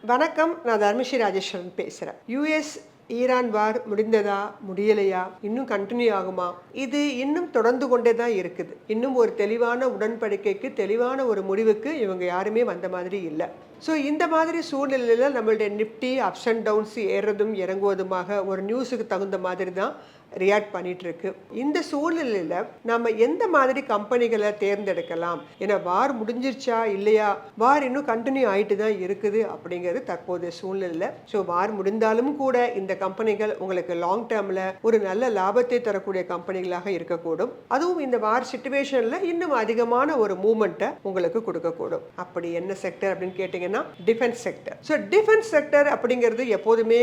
வணக்கம், நான் தர்மஸ்ரீ ராஜேஸ்வரன் பேசுகிறேன். யூஎஸ் ஈரான் வார் முடிந்ததா, முடியலையா, இன்னும் கண்டினியூ ஆகுமா? இது இன்னும் தொடர்ந்து கொண்டே தான் இருக்குது. இன்னும் ஒரு தெளிவான உடன்படிக்கைக்கு, தெளிவான ஒரு முடிவுக்கு இவங்க யாருமே வந்த மாதிரி இல்லை. ஸோ இந்த மாதிரி சூழ்நிலையில் நம்மளுடைய நிஃப்டி அப்ஸ் அண்ட் டவுன்ஸ் ஏறுறதும் இறங்குவதுமாக ஒரு நியூஸுக்கு தகுந்த மாதிரி தான் ரியாக்ட் பண்ணிட்டு இருக்கு. இந்த சூழ்நிலையில் நம்ம எந்த மாதிரி கம்பெனிகளை தேர்ந்தெடுக்கலாம்? ஏன்னா வார் முடிஞ்சிருச்சா இல்லையா, வார் இன்னும் கண்டினியூ ஆகிட்டு தான் இருக்குது அப்படிங்கிறது தற்போதைய சூழ்நிலையில். ஸோ வார் முடிந்தாலும் கூட இந்த கம்பெனிகள் உங்களுக்கு லாங் டேர்மில் ஒரு நல்ல லாபத்தை தரக்கூடிய கம்பெனிகளாக இருக்கக்கூடும். அதுவும் இந்த வார் சிச்சுவேஷனில் இன்னும் அதிகமான ஒரு மூமெண்ட்டை உங்களுக்கு கொடுக்கக்கூடும். அப்படி என்ன செக்டர் அப்படின்னு கேட்டிங்கன்னா defence sector. So defence sector அப்படிங்கிறது எப்போதுமே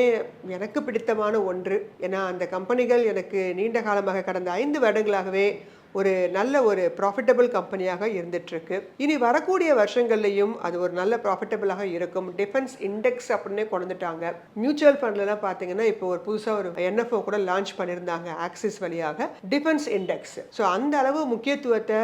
எனக்கு பிடித்தமான ஒன்று. ஏன்னா அந்த கம்பெனிகள் எனக்கு நீண்ட காலமாக கடந்த 5 வருடங்களாகவே ஒரு நல்ல ஒரு ப்ராஃபிட்டபிள் கம்பெனியாக இருந்துகிட்ருக்கு. இனி வரக்கூடிய வருஷங்கள்லையும் அது ஒரு நல்ல ப்ராஃபிட்டபிளாக இருக்கும். டிஃபென்ஸ் இண்டெக்ஸ் அப்படின்னே கொண்டுட்டாங்க. மியூச்சுவல் ஃபண்ட்லலாம் பார்த்தீங்கன்னா இப்போ ஒரு புதுசாக ஒரு என்எஃப்ஓ கூட லான்ச் பண்ணியிருந்தாங்க ஆக்சிஸ் வழியாக, டிஃபென்ஸ் இண்டெக்ஸ். ஸோ அந்த அளவு முக்கியத்துவத்தை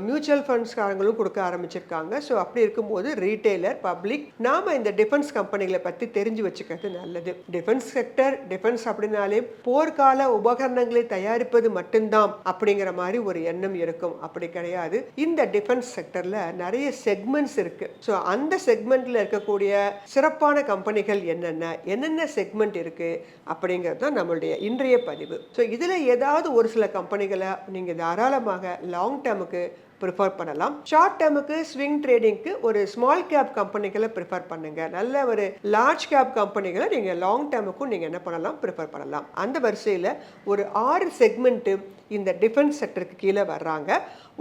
மியூச்சுவல் ஃபண்ட்ஸ்காரங்களும் கொடுக்க ஆரம்பிச்சிருக்காங்க. ஸோ அப்படி இருக்கும்போது ரீட்டைலர், பப்ளிக் நாம் இந்த டிஃபென்ஸ் கம்பெனிகளை பற்றி தெரிஞ்சு வச்சுக்கிறது நல்லது. டிஃபென்ஸ் செக்டர், டிஃபென்ஸ் அப்படின்னாலே போர்க்கால உபகரணங்களை தயாரிப்பது மட்டும்தான் அப்படிங்கிற மாதிரி ஒரு எண்ணம் இருக்கும். அப்படி கிடையாது. இந்த டிஃபென்ஸ் செக்டர்ல நிறைய செக்மெண்ட்ஸ் இருக்கு. ஸோ அந்த செக்மெண்ட்ல இருக்கக்கூடிய சிறப்பான கம்பெனிகள் என்னென்ன செக்மெண்ட் இருக்கு அப்படிங்கிறது தான் நம்மளுடைய இன்றைய பதிவு. ஸோ இதுல ஏதாவது ஒரு சில கம்பெனிகளை நீங்க தாராளமாக லாங் டேர்முக்கு ப்ரிஃபர் பண்ணலாம். ஷார்ட் டேர்முக்கு ஸ்விங் ட்ரேடிங்க்கு ஒரு ஸ்மால் கேப் கம்பெனிகளை ப்ரிஃபர் பண்ணுங்க. நல்ல ஒரு லார்ஜ் கேப் கம்பெனிகளை நீங்கள் லாங் டேர்முக்கும் நீங்கள் என்ன பண்ணலாம், ப்ரிஃபர் பண்ணலாம். அந்த வரிசையில் ஒரு 6 செக்மெண்ட்டு இந்த டிஃபென்ஸ் செக்டருக்கு கீழே வர்றாங்க.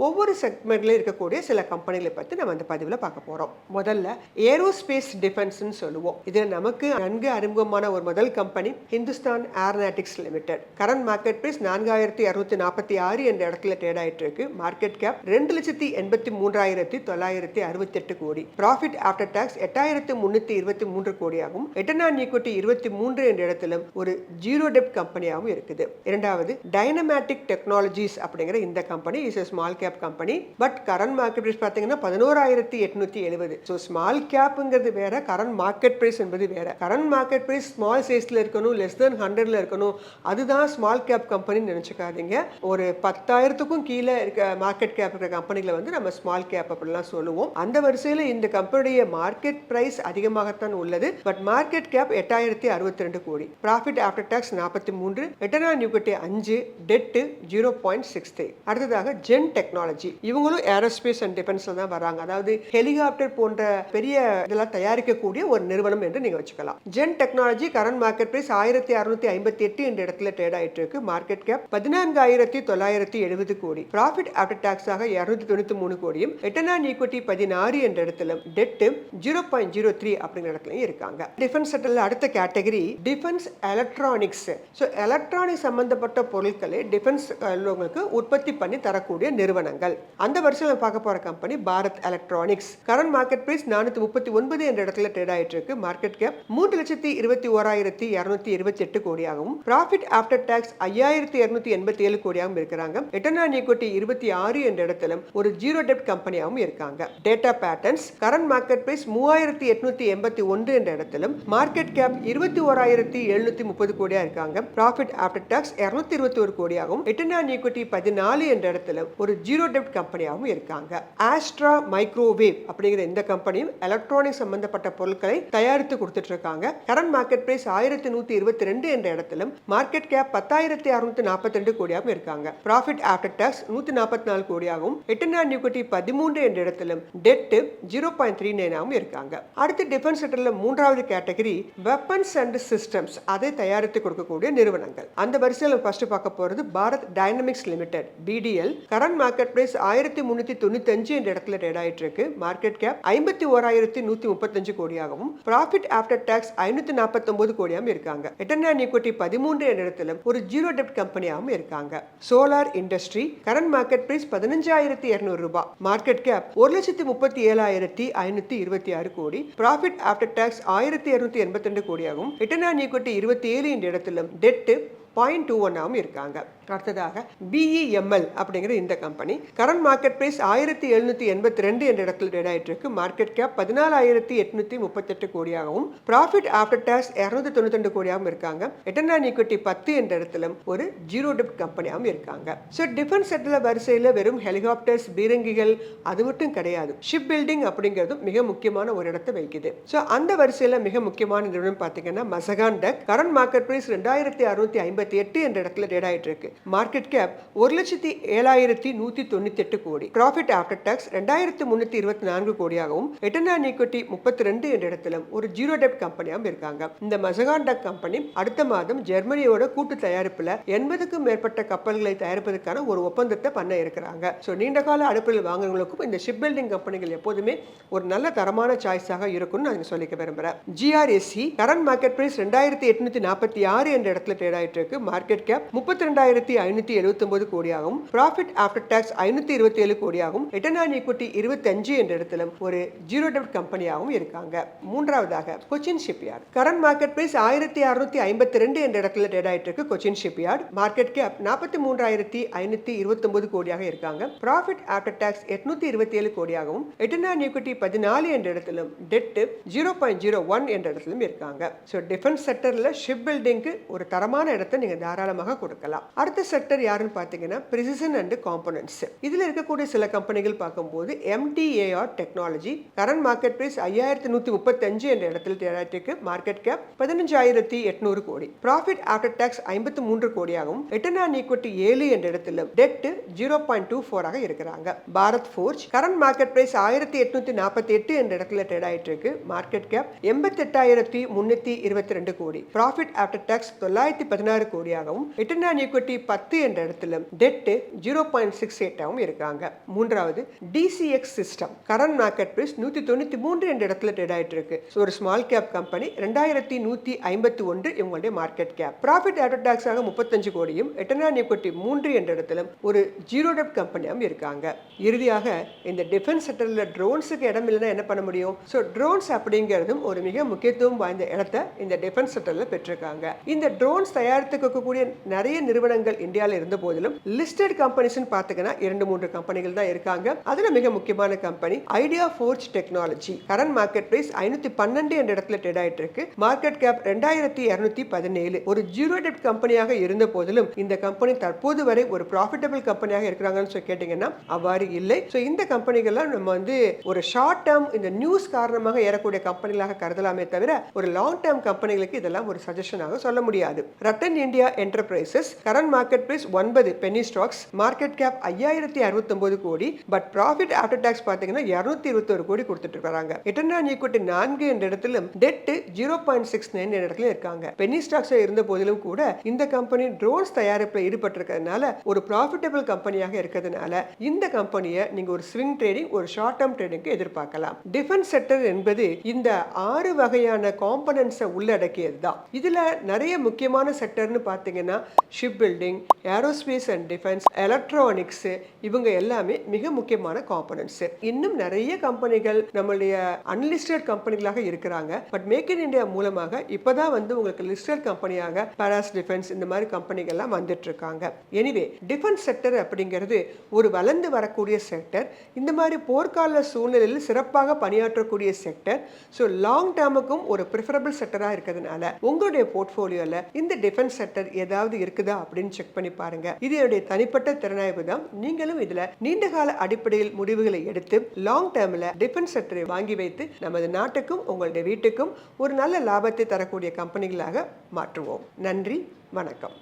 ஒவ்வொரு செக்மெண்ட்ல இருக்கக்கூடிய சில கம்பெனிகளை பற்றி நம்ம இந்த பதிவில் பார்க்க போகிறோம். முதல்ல ஏரோஸ்பேஸ் டிஃபென்ஸ்ன்னு சொல்லுவோம். இதில் நமக்கு நன்கு அறிமுகமான ஒரு முதல் company Hindustan Aeronautics Limited. Current market price 4246 என்ற இடத்துல ட்ரேட் ஆகிட்டு இருக்கு. Market cap 2,83,968 crore. Profit after tax 8,323 கோடியாகவும், ரிட்டர்ன் ஆன் ஈக்விட்டி 23 என்ற இடத்திலும் ஒரு ஜீரோ டெப்ட் கம்பெனியாகவும் இருக்குது. இரண்டாவது டைனமேட்டிக் டெக்னாலஜிஸ் அப்படிங்கிற இந்த company is a small cap company, but current market price பார்த்தீங்கன்னா 11,870. ஸோ ஸ்மால் கேப்புங்கிறது வேற, கரண்ட் மார்க்கெட் பிரைஸ் என்பது வேற. கரண்ட் மார்க்கெட் பிரைஸ் ஸ்மால் சைஸ்ல இருக்கணும், லெஸ் தென் 100ல இருக்கணும், அதுதான் ஸ்மால் கேப் கம்பெனின்னு நினைச்சுக்காதீங்க. ஒரு 10,000க்கும் கீழே இருக்க மார்க்கெட் கேப் இருக்கிற கம்பெனிகளை வந்து நம்ம ஸ்மால் கேப் அப்படிலாம் சொல்லுவோம். அந்த வரிசையில் இந்த கம்பெனியுடைய மார்க்கெட் பிரைஸ் அதிகமாகத்தான் உள்ளது. பட் மார்க்கெட் கேப் 8,062 கோடி. Profit after tax 43, return on equity 5, debt 0.63. அடுத்ததாக ஜென் டெக்னாலஜி. இவங்களும் ஏரோஸ்பேஸ் அண்ட் டிஃபென்ஸ்ல தான் வராங்க. அதாவது ஹெலிகாப்டர் போன்ற பெரிய இதெல்லாம் தயாரிக்கக்கூடிய ஒரு நிறுவனம் என்று நீங்க வச்சுக்கலாம். Zen Technology current market price 1,658 என்ற இடத்துல ட்ரேட் ஆயிட்டு இருக்கு. மார்க்கெட் கேப் 14,970 கோடி. ப்ராஃபிட் ஆஃப்டர் டாக்ஸ் ஆக 293 கோடியும், ரிட்டர்ன் ஆன் ஈக்விட்டி 16 என்ற இடத்துல, டெட் 0.03 அப்படிங்கிற இடத்துலயும் இருக்காங்க. டிஃபென்ஸ் செக்டர்ல அடுத்த category defence electronics. So electronic சம்பந்தப்பட்ட பொருட்களை டிஃபென்ஸ் உற்பத்தி பண்ணி தரக்கூடிய நிறுவனங்கள். அந்த வருஷம் பார்க்க போற company Bharat electronics. Current market price 439 என்ற இடத்துல ட்ரேட் ஆயிட்டு இருக்கு. மார்க்கெட் கேப் 3,21,228 கோடியாகவும், ப்ராஃபிட் ஆஃப்டர் டாக்ஸ் 5,287 கோடியாகவும் இருக்கிறாங்க. ரிட்டர்ன் ஆன் ஈக்விட்டி 26 என்ற இடத்துல ஒரு ஜீரோ டெப்ட் கம்பெனியாகவும் இருக்காங்க. Data patterns current market price 3,881 என்ற இடத்திலும், மார்க்கெட் கேப் 21,730 கோடியா இருக்காங்க. ப்ராஃபிட் ஆஃப்டர் டாக்ஸ் 221 கோடியாகவும், ரிட்டர்ன் ஆன் ஈக்விட்டி 14 என்ற இடத்துல ஒரு ஜீரோ டெப்ட் கம்பெனியாகவும் இருக்காங்க. ஆஸ்ட்ரா மைக்ரோவேவ் அப்படிங்கிற இந்த கம்பெனியும் எலக்ட்ரானிக் சம்பந்தப்பட்ட பொருட்களை தயாரித்து கொடுத்துட்டு இருக்காங்க. கரண்ட் மார்க்கெட் பிரைஸ் 1,122 என்ற இடத்திலும், மார்க்கெட் கேப் 10,642 கோடியாகவும் இருக்காங்க. ப்ராஃபிட் ஆஃப்டர் டாக்ஸ் 144 கோடியாகவும், ரிட்டர்ன் ஆன் ஈக்விட்டி 13 என்ற இடத்திலும், டெட் 0.39 இருக்காங்க. அடுத்து டிஃபென்ஸ் செக்டர்ல மூன்றாவது கேட்டகரி வெப்பன்ஸ் அண்ட் சிஸ்டம்ஸ். அதை தயாரித்து கொடுக்கக்கூடிய நிறுவனங்கள். அந்த வரிசையில் ஃபர்ஸ்ட் பார்க்க போறது Bharat dynamics limited, BDL. Current market price 1,395 என்ற இடத்துல ட்ரேட் ஆயிட்டு இருக்கு. மார்க்கெட் கேப் 51,135 கோடியாகவும், ப்ராஃபிட் ஆஃப்டர் டாக்ஸ் 549 கோடியாகவும் இருக்காங்க. ரிட்டர்ன் ஆன் ஈக்விட்டி 13 என்ற இடத்துல ஒரு ஜீரோ டெப்ட் கம்பெனியாகவும் இருக்காங்க. Solar industry current market price 15,200 ரூபாய். Market cap 1,37,526 crore. Profit after tax 1,282 கோடியாகவும், ரிட்டர்ன் ஆன் ஈக்விட்டி 27 என்ற இடத்துல, டெட் 0.21 இருக்காங்க. அடுத்ததாக BEML அப்படிங்கிற இந்த கம்பெனி கரண்ட் மார்க்கெட் பிரைஸ் 1782 என்ற இடத்துல ட்ரேட் ஆயிட்டு இருக்கு. மார்க்கெட் கேப் 14,838 கோடியாகவும் ப்ராஃபிட் ஆஃப்டர் டாக்ஸ் 292 கோடியாகவும் இருக்காங்க. ரிட்டர்ன் ஆன் ஈக்விட்டி 10 என்ற இடத்துல ஒரு ஜீரோ டெப்ட் கம்பெனியாகவும் இருக்காங்க. ஸோ டிஃபென்ஸ் செக்டர் வரிசையில் வெறும் ஹெலிகாப்டர்ஸ், பீரங்கிகள் அது மட்டும் கிடையாது, ஷிப் பில்டிங் அப்படிங்கிறதும் மிக முக்கியமான ஒரு இடத்தை வைக்குது. ஸோ அந்த வரிசையில் மிக முக்கியமான நிறுவனம் பார்த்தீங்கன்னா Mazagon Dock. Current market price 2658 என்ற இடத்துல ட்ரேட் ஆயிட்டு இருக்கு. Market cap 1,07,198 crore. Profit after tax 2,324 கோடியாகவும் ரிட்டர்ன் ஆன் ஈக்விட்டி 32 என்ற இடத்துல ஒரு ஜீரோ டெப்ட் கம்பெனியாகவும் இருக்காங்க. இந்த மசகான் டெக் கம்பெனி அடுத்த மாதம் ஜெர்மனியோட கூட்டு தயாரிப்புல 80க்கும் மேற்பட்ட கப்பல்களை தயாரிப்பதற்கான ஒரு ஒப்பந்தத்தை பண்ண இருக்கிறாங்க. ஸோ நீண்ட கால அடிப்படையில் வாங்குறவங்களுக்கும் இந்த ஷிப் பில்டிங் கம்பெனிகள் எப்போதுமே ஒரு நல்ல தரமான சாய்ஸாக இருக்கும்னு நான் சொல்லிக்க விரும்புறேன். GRSE கரண்ட் மார்க்கெட் பிரைஸ் 2,846 என்ற இடத்துல ட்ரேட் ஆயிட்டு இருக்கு. மார்க்கெட் கேப் 32,579 கோடியாகவும் ப்ராஃபிட் ஆஃப்டர் டாக்ஸ் 527 கோடியாகவும் ரிட்டர்ன் ஆன் ஈக்விட்டி 25 என்ற இடத்துல ஒரு ஜீரோ டெப்ட் கம்பெனியாகவும் இருக்காங்க. மூன்றாவதாக Cochin shipyard current market price 1,652 என்ற இடத்துல ட்ரேட் ஆயிட்டு இருக்கு. கொச்சின் ஷிப்யார்ட் மார்க்கெட் கேப் 43,529 கோடியாக இருக்காங்க. ப்ராஃபிட் ஆஃப்டர் டாக்ஸ் 827 கோடியாகவும் ரிட்டர்ன் ஆன் ஈக்விட்டி 14 என்ற இடத்திலும் டெட் 0.01 என்ற இடத்திலும் இருக்காங்க. ஸோ டிஃபென்ஸ் செக்டர்ல ஷிப் பில்டிங்க்கு ஒரு தரமான இடத்தை நீங்க தாராளமாக கொடுக்கலாம். அடுத்த செக்டர் யாருன்னு பார்த்தீங்கன்னா பிரிசிஷன் அண்ட் காம்போனன்ட்ஸ். இதுல இருக்கக்கூடிய சில கம்பெனிகள் பார்க்கும்போது MTAR technology current market price 5,135 என்ற இடத்தில் ட்ரேட் இருக்கு. Market cap 15,800 crore. Profit after tax 53 கோடியாகவும் ரிட்டர்ன் ஆன் ஈக்விட்டி 7 என்ற இடத்திலும் டெட் 0.24 ஆக இருக்கிறாங்க. Bharat forge current market price 1,848 என்ற இடத்துல ட்ரேட் ஆயிட்டு இருக்கு. மார்க்கெட் கேப் 88,322 கோடி. ப்ராஃபிட் ஆஃப்டர் டாக்ஸ் 916 கோடியாகவும் ரிட்டர்ன் ஆன் ஈக்விட்டி 10 என்ற இடத்துல டெட் 0.68 ஆகவும் இருக்காங்க. மூன்றாவது DCX system current market price 193 என்ற இடத்துல ட்ரேட் ஆயிட்டு இருக்கு. ஒரு ஸ்மால் கேப் கம்பெனி 2,151 இவங்களுடைய market cap. Profit after tax 35 கோடியும் ரிட்டர்ன் ஆன் ஈக்விட்டி 3 என்ற இடத்துல ஒரு ஜீரோ டெப்ட் கம்பெனியாகவும் இருக்காங்க. இறுதியாக இந்த டிஃபென்ஸ் செக்டர்ல ட்ரோன்ஸுக்கு இடம் இல்லைன்னா என்ன பண்ண முடியும்? ஸோ ட்ரோன்ஸ் அப்படிங்கிறதும் ஒரு மிக முக்கியத்துவம் வாய்ந்த இடத்தை இந்த டிஃபென்ஸ் செக்டர்ல பெற்றிருக்காங்க. இந்த ட்ரோன்ஸ் தயாரித்துக்கக்கூடிய நிறைய நிறுவனங்கள் இந்தியாவில் இருந்த போதிலும் லிஸ்டட் கம்பெனிஸ் பார்த்தீங்கன்னா 2-3 கம்பெனிகள் தான் இருக்காங்க. அதுல மிக முக்கியமான company Idea Forge Technology current market price 512 என்ற இடத்துல ட்ரேட் ஆயிட்டு இருக்கு. மார்க்கெட் கேப் 2,217 ஒரு ஜீரோ டெப்ட் கம்பெனியாக இருந்த போதிலும் இந்த கம்பெனி தற்போது வரை ஒரு ப்ராஃபிட்டபிள் கம்பெனியாக இருக்கிறாங்கன்னு கேட்டீங்கன்னா அவ்வாறு இல்லை. ஸோ இந்த கம்பெனிகள்லாம் நம்ம ஒரு ஷார்ட் டேர்ம் இந்த நியூஸ் காரணமாக ஏறக்கூடிய கம்பெனிகளாக கருதலாமே தவிர ஒரு லாங் டேர்ம் கம்பெனிகளுக்கு இதெல்லாம் ஒரு சஜஷனாக சொல்ல முடியாது. Rattan India enterprises current market price 9 penny stocks market cap 5,069 கோடி. பட் ப்ராஃபிட் ஆஃப்டர் டாக்ஸ் பார்த்தீங்கன்னா 221 கோடி கொடுத்துட்டு இருக்காங்க. ரிட்டர்ன் ஆன் ஈக்விட்டி 4 என்ற இடத்திலும் டெட் 0.69 என்ற இடத்துல இருக்காங்க. பெனி ஸ்டாக்ஸ் இருந்த போதிலும் கூட இந்த கம்பெனி ட்ரோன்ஸ் தயாரிப்பில் ஈடுபட்டிருக்கிறதுனால ஒரு ப்ராஃபிட்டபிள் கம்பெனியாக இருக்கிறதுனால இந்த கம்பெனியை நீங்க ஒரு ஸ்விங் ட்ரேடிங் ஒரு ஷார்ட் டேர்ம் ட்ரேடிங்க்கு எதிர்பார்க்கலாம். டிஃபென்ஸ் செக்டர் என்பது இந்த 6 வகையான காம்பனன்ட்ஸை உள்ளடக்கியது தான். இதுல நிறைய முக்கியமான செக்டர்னு பார்த்தீங்கன்னா ship building, aerospace and defence, electronics இவங்க எல்லாமே மிக முக்கியமான காம்பனன்ட்ஸ். இன்னும் நிறைய கம்பெனிகள் நம்மளுடைய அன்லிஸ்டட் கம்பெனிகளாக இருக்கிறாங்க. பட் மேக் இன் இந்தியா மூலமாக இப்பதான் உங்களுக்கு லிஸ்டட் கம்பெனியாக பாராஸ் டிஃபென்ஸ் இந்த மாதிரி கம்பெனிகள்லாம் வந்துட்டு இருக்காங்க. எனிவே டிஃபென்ஸ் செக்டர் அப்படிங்கிறது ஒரு வளர்ந்து வரக்கூடிய செக்டர். இந்த மாதிரி போர்க்கால சூழ்நிலையில் சிறப்பாக பணியாற்றக்கூடிய செக்டர். ஸோ லாங் டேர்முக்கும் ஒரு ப்ரிஃபரபிள் செக்டராக இருக்கிறதுனால உங்களுடைய போர்ட்ஃபோலியோல இந்த டிஃபென்ஸ் செக்டர் ஏதாவது இருக்குதா அப்படின்னு செக் பண்ணி பாருங்க. இது என்னுடைய தனிப்பட்ட திறனாய்வு தான். நீங்களும் இதுல நீண்ட கால அடிப்படையில் முடிவுகளை எடுத்து லாங் டேர்ம்ல டிஃபென்ஸ் செக்டரை வாங்கி வைத்து நமது நாட்டுக்கும் உங்களுடைய வீட்டுக்கும் ஒரு நல்ல லாபத்தை தரக்கூடிய கம்பெனிகளாக மாற்றுவோம். நன்றி, வணக்கம்.